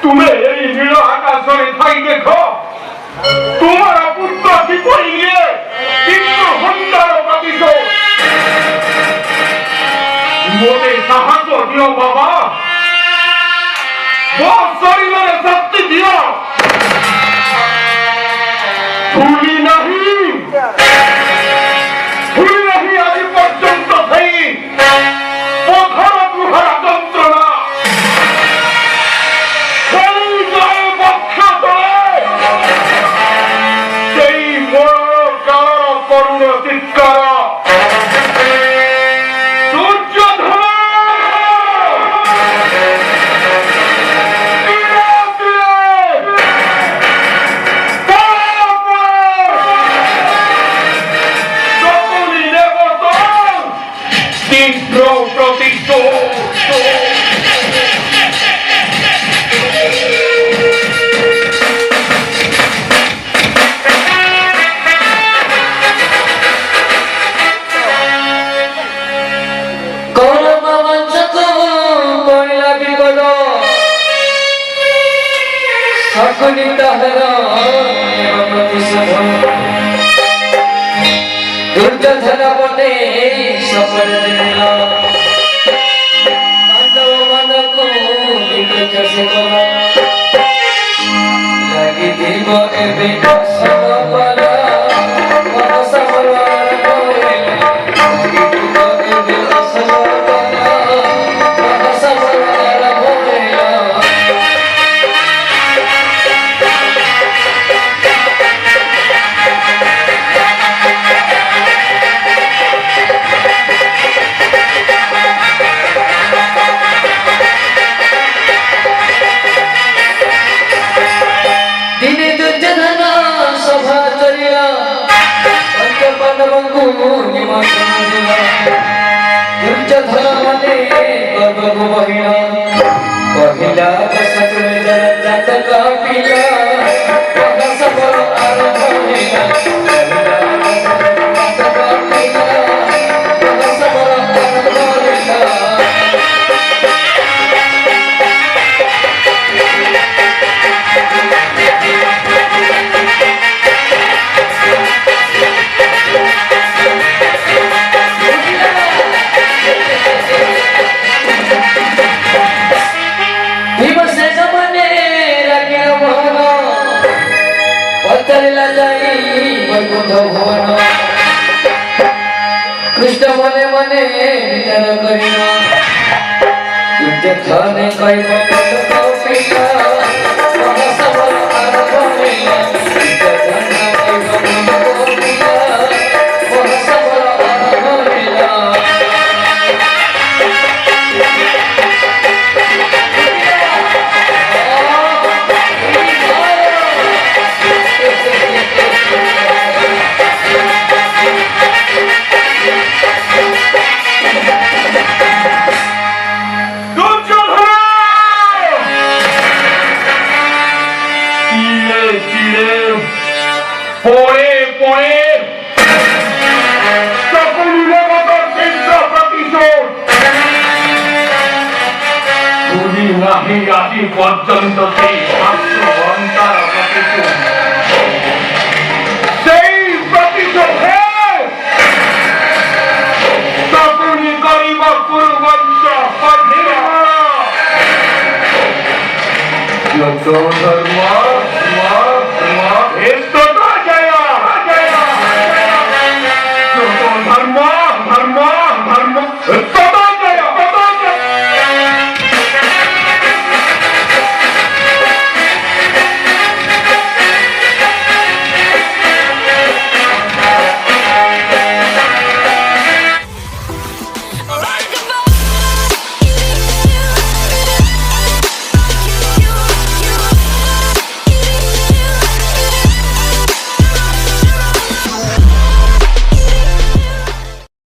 তুমি এই নীল আকাশে ঠাই দেখো তোমার পুত্র কি করে গিয়ে কিন্তু হন্তার প্রতিশোধ মোটে সাহায্য দিও বাবা बहुत शरीर शक्ति दिया भूली नहीं आज पर्यंत थी पथर गुहार যন্ত্রণা বক্ষ তলে সেই বড় কালো করুণ চিৎকার sakuni tahara प्रतिशोध दुर्योधन बने सफल दिला पांडव मन को विवेक से कला लगी दीव एबे सब पला मन समरवार करे लगी दीव एबे सब पला मन समरवार करे दुर्योधन मने गर्व को महिला पहिला दशक में जगत का पिला वह सफल आरंभ होगा पहिला दशक का पिला वह सफल आरंभ होगा कृष्ण मने मने विचार करिना दुर्योधन कई पकड़ पिला वह सफल आरंभ होगा दुर्योधन कई पकड़ पिला वह सफल आरंभ होगा পড়ে পড়ে সকলের মতো তীব্র প্রতিশোধ বুঝি নাহি আদি পর্যন্ত সেই ঘন্টার প্রতিশোধ সেই প্রতিশোধে সকলি গরিব কুরুবংশ যত ধর্ম